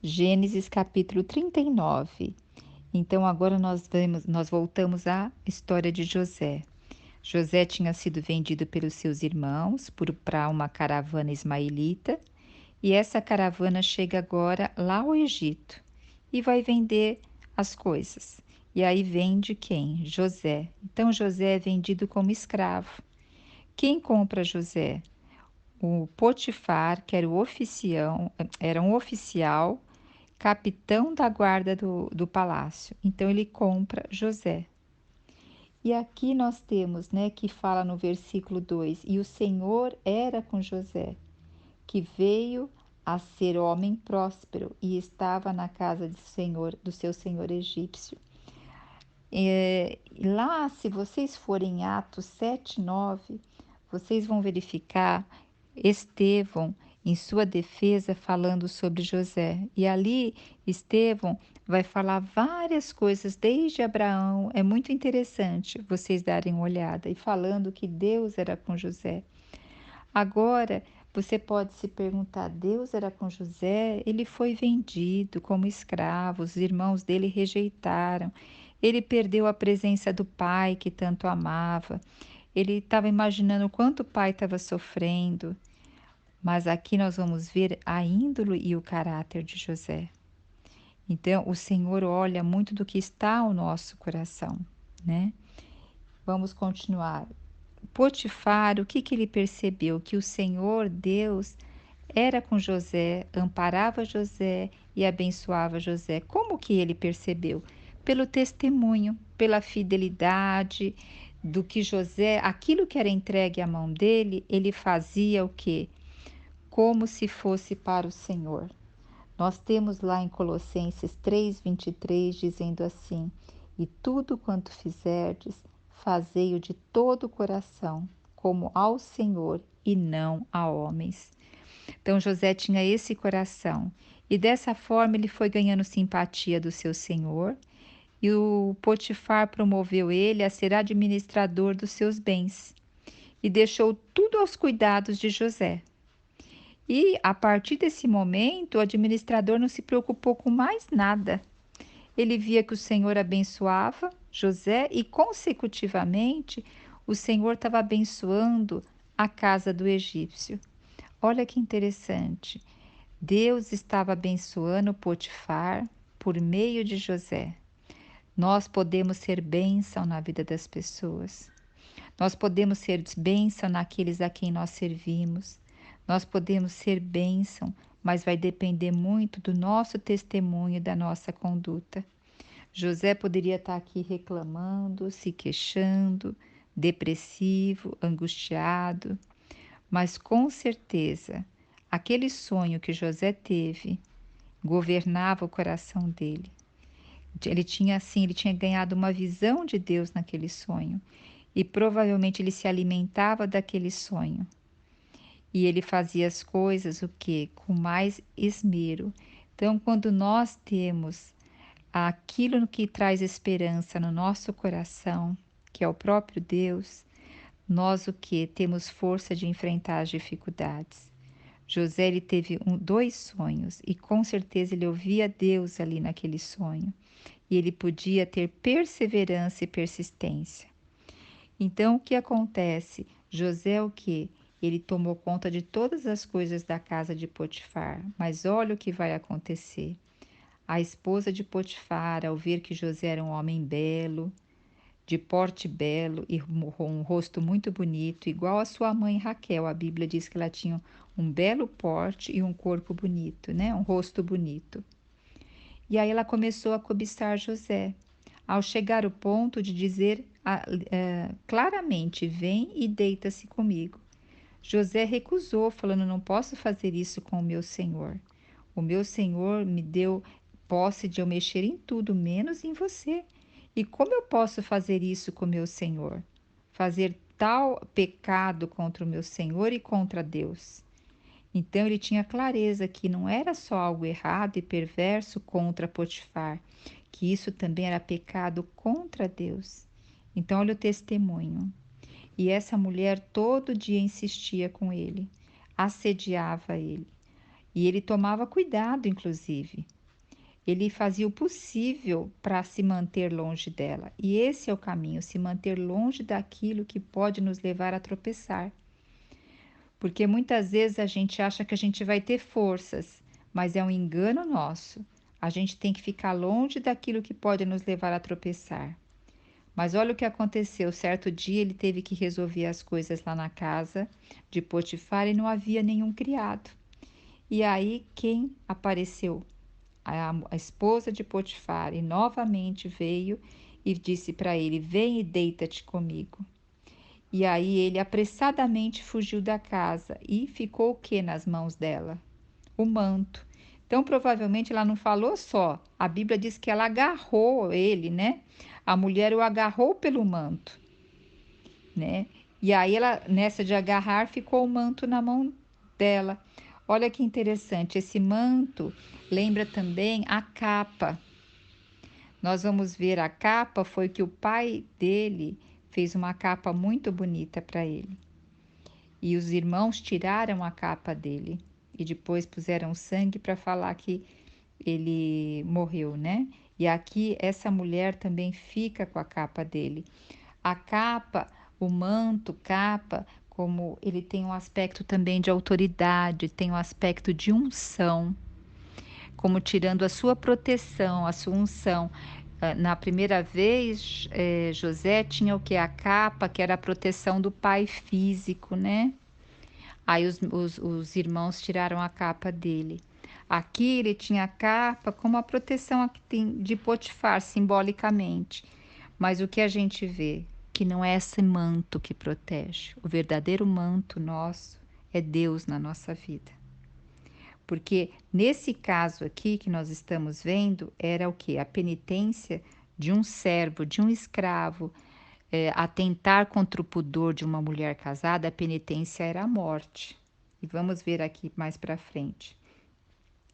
Gênesis capítulo 39. Então agora nós voltamos à história de José. José tinha sido vendido pelos seus irmãos para uma caravana ismaelita, e essa caravana chega agora lá ao Egito e vai vender as coisas. E aí vende quem? José. Então José é vendido como escravo. Quem compra José? O Potifar, que era um oficial, capitão da guarda do palácio. Então ele compra José. E aqui nós temos, né, que fala no versículo 2: e o Senhor era com José, que veio a ser homem próspero e estava na casa do seu senhor egípcio. Lá, se vocês forem em Atos 7:9, vocês vão verificar Estevão em sua defesa falando sobre José. E ali Estevão vai falar várias coisas desde Abraão. É muito interessante vocês darem uma olhada e falando que Deus era com José. Agora, você pode se perguntar: Deus era com José? Ele foi vendido como escravo, os irmãos dele rejeitaram. Ele perdeu a presença do pai que tanto amava. Ele estava imaginando o quanto o pai estava sofrendo. Mas aqui nós vamos ver a índole e o caráter de José. Então, o Senhor olha muito do que está ao nosso coração, né? Vamos continuar. Potifar, o que ele percebeu? Que o Senhor Deus era com José, amparava José e abençoava José. Como que ele percebeu? Pelo testemunho, pela fidelidade do que José, aquilo que era entregue à mão dele, ele fazia o quê? Como se fosse para o Senhor. Nós temos lá em Colossenses 3:23 dizendo assim: e tudo quanto fizerdes, fazei-o de todo o coração, como ao Senhor e não a homens. Então José tinha esse coração, e dessa forma ele foi ganhando simpatia do seu senhor, e o Potifar promoveu ele a ser administrador dos seus bens, e deixou tudo aos cuidados de José. E a partir desse momento, o administrador não se preocupou com mais nada. Ele via que o Senhor abençoava José e, consecutivamente, o Senhor estava abençoando a casa do egípcio. Olha que interessante. Deus estava abençoando Potifar por meio de José. Nós podemos ser bênção na vida das pessoas. Nós podemos ser bênção naqueles a quem nós servimos. Nós podemos ser bênção, mas vai depender muito do nosso testemunho e da nossa conduta. José poderia estar aqui reclamando, se queixando, depressivo, angustiado, mas com certeza aquele sonho que José teve governava o coração dele. Ele tinha ganhado uma visão de Deus naquele sonho e provavelmente ele se alimentava daquele sonho. E ele fazia as coisas o quê? Com mais esmero. Então, quando nós temos aquilo que traz esperança no nosso coração, que é o próprio Deus, nós o que? Temos força de enfrentar as dificuldades. José ele teve dois sonhos e com certeza ele ouvia Deus ali naquele sonho. E ele podia ter perseverança e persistência. Então, o que acontece? José o que? Ele tomou conta de todas as coisas da casa de Potifar. Mas olha o que vai acontecer. A esposa de Potifar, ao ver que José era um homem belo, de porte belo e um rosto muito bonito, igual a sua mãe Raquel, a Bíblia diz que ela tinha um belo porte e um corpo bonito, né? Um rosto bonito. E aí ela começou a cobiçar José, ao chegar ao ponto de dizer claramente: vem e deita-se comigo. José recusou, falando: não posso fazer isso com o meu senhor. O meu senhor me deu posse de eu mexer em tudo, menos em você. E como eu posso fazer isso com meu senhor? Fazer tal pecado contra o meu senhor e contra Deus? Então ele tinha clareza que não era só algo errado e perverso contra Potifar, que isso também era pecado contra Deus. Então, olha o testemunho. E essa mulher todo dia insistia com ele, assediava ele. E ele tomava cuidado, inclusive. Ele fazia o possível para se manter longe dela. E esse é o caminho, se manter longe daquilo que pode nos levar a tropeçar. Porque muitas vezes a gente acha que a gente vai ter forças, mas é um engano nosso. A gente tem que ficar longe daquilo que pode nos levar a tropeçar. Mas olha o que aconteceu. Certo dia ele teve que resolver as coisas lá na casa de Potifar e não havia nenhum criado. E aí quem apareceu? A esposa de Potifar e novamente veio e disse para ele: Vem e deita-te comigo. E aí ele apressadamente fugiu da casa e ficou o que nas mãos dela? O manto. Então, provavelmente ela não falou só. A Bíblia diz que ela agarrou ele, né? A mulher o agarrou pelo manto, né? E aí ela, nessa de agarrar, ficou o manto na mão dela. Olha que interessante, esse manto lembra também a capa. Nós vamos ver a capa, foi que o pai dele fez uma capa muito bonita para ele. E os irmãos tiraram a capa dele e depois puseram sangue para falar que ele morreu, né? E aqui essa mulher também fica com a capa dele. A capa, o manto, capa, como ele tem um aspecto também de autoridade, tem um aspecto de unção, como tirando a sua proteção, a sua unção. Na primeira vez, José tinha o que? A capa, que era a proteção do pai físico, né? Aí os irmãos tiraram a capa dele. Aqui ele tinha a capa como a proteção aqui de Potifar, simbolicamente. Mas o que a gente vê? Que não é esse manto que protege. O verdadeiro manto nosso é Deus na nossa vida. Porque nesse caso aqui que nós estamos vendo, era o que? A penitência de um servo, de um escravo, atentar contra o pudor de uma mulher casada, a penitência era a morte. E vamos ver aqui mais para frente.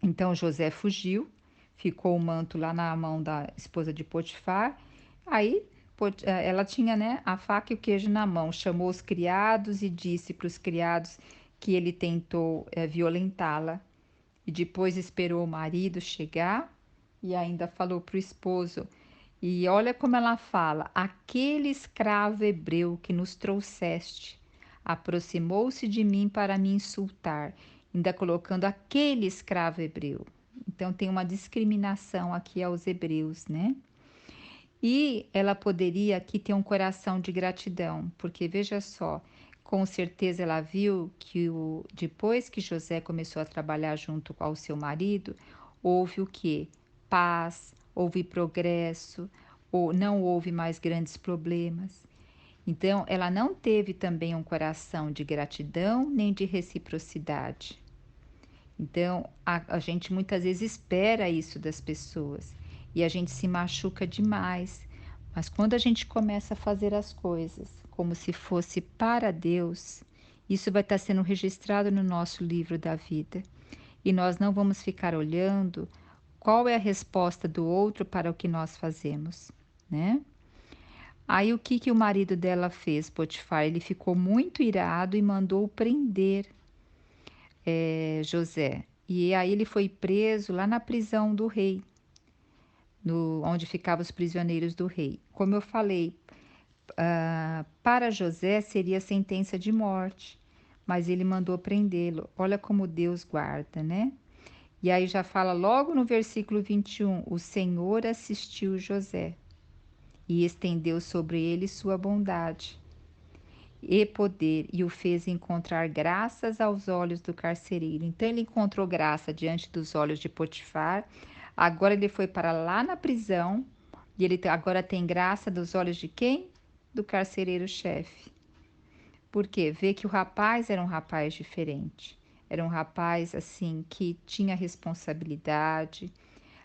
Então José fugiu, ficou o manto lá na mão da esposa de Potifar. Aí ela tinha, né, a faca e o queijo na mão, chamou os criados e disse para os criados que ele tentou violentá-la. E depois esperou o marido chegar e ainda falou para o esposo. E olha como ela fala: aquele escravo hebreu que nos trouxeste aproximou-se de mim para me insultar, ainda colocando aquele escravo hebreu. Então tem uma discriminação aqui aos hebreus, né? E ela poderia aqui ter um coração de gratidão, porque veja só, com certeza ela viu que depois que José começou a trabalhar junto ao seu marido, houve o quê? Paz, houve progresso, ou não houve mais grandes problemas. Então, ela não teve também um coração de gratidão nem de reciprocidade. Então, a gente muitas vezes espera isso das pessoas e a gente se machuca demais. Mas quando a gente começa a fazer as coisas como se fosse para Deus, isso vai estar sendo registrado no nosso livro da vida. E nós não vamos ficar olhando qual é a resposta do outro para o que nós fazemos, né? Aí o que o marido dela fez, Potifar? Ele ficou muito irado e mandou prender José. E aí ele foi preso lá na prisão do rei, onde ficavam os prisioneiros do rei. Como eu falei, para José seria sentença de morte, mas ele mandou prendê-lo. Olha como Deus guarda, né? E aí já fala logo no versículo 21, o Senhor assistiu José e estendeu sobre ele sua bondade e poder e o fez encontrar graças aos olhos do carcereiro. Então ele encontrou graça diante dos olhos de Potifar. Agora ele foi para lá na prisão e ele agora tem graça dos olhos de quem? Do carcereiro-chefe. Por quê? Vê que o rapaz era um rapaz diferente. Era um rapaz assim que tinha responsabilidade.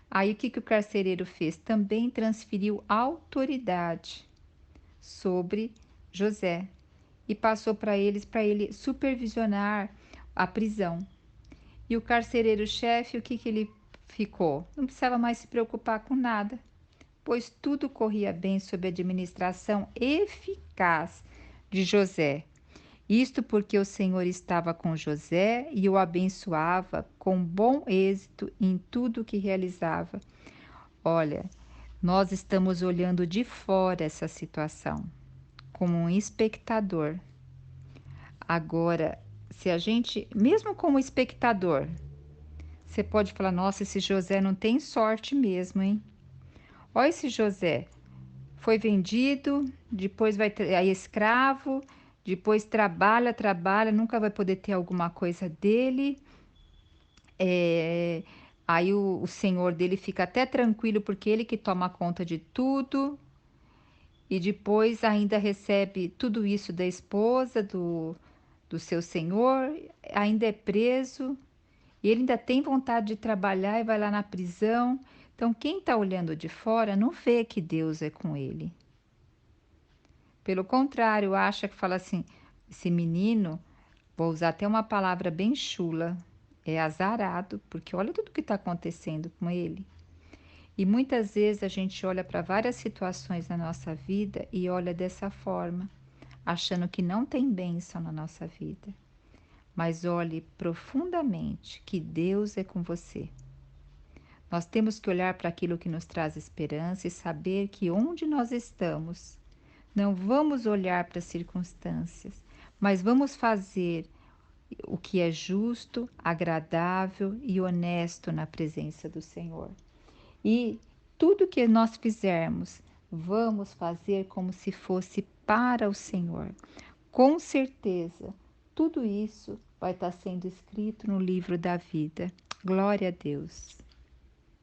Aí o que o carcereiro fez? Também transferiu autoridade sobre José e passou para ele supervisionar a prisão. E o carcereiro-chefe, o que ele ficou? Não precisava mais se preocupar com nada, pois tudo corria bem sob a administração eficaz de José. Isto porque o Senhor estava com José e o abençoava com bom êxito em tudo o que realizava. Olha, nós estamos olhando de fora essa situação, como um espectador. Agora, se a gente, mesmo como espectador, você pode falar: nossa, esse José não tem sorte mesmo, hein? Olha esse José, foi vendido, depois aí escravo, depois trabalha, trabalha, nunca vai poder ter alguma coisa dele. É, aí o senhor dele fica até tranquilo porque ele que toma conta de tudo. E depois ainda recebe tudo isso da esposa, do seu senhor, ainda é preso, e ele ainda tem vontade de trabalhar e vai lá na prisão. Então, quem está olhando de fora não vê que Deus é com ele. Pelo contrário, acha que fala assim: esse menino, vou usar até uma palavra bem chula, é azarado, porque olha tudo que está acontecendo com ele. E muitas vezes a gente olha para várias situações na nossa vida e olha dessa forma, achando que não tem bênção na nossa vida. Mas olhe profundamente que Deus é com você. Nós temos que olhar para aquilo que nos traz esperança e saber que onde nós estamos, não vamos olhar para as circunstâncias, mas vamos fazer o que é justo, agradável e honesto na presença do Senhor. E tudo que nós fizermos, vamos fazer como se fosse para o Senhor. Com certeza, tudo isso vai estar sendo escrito no livro da vida. Glória a Deus.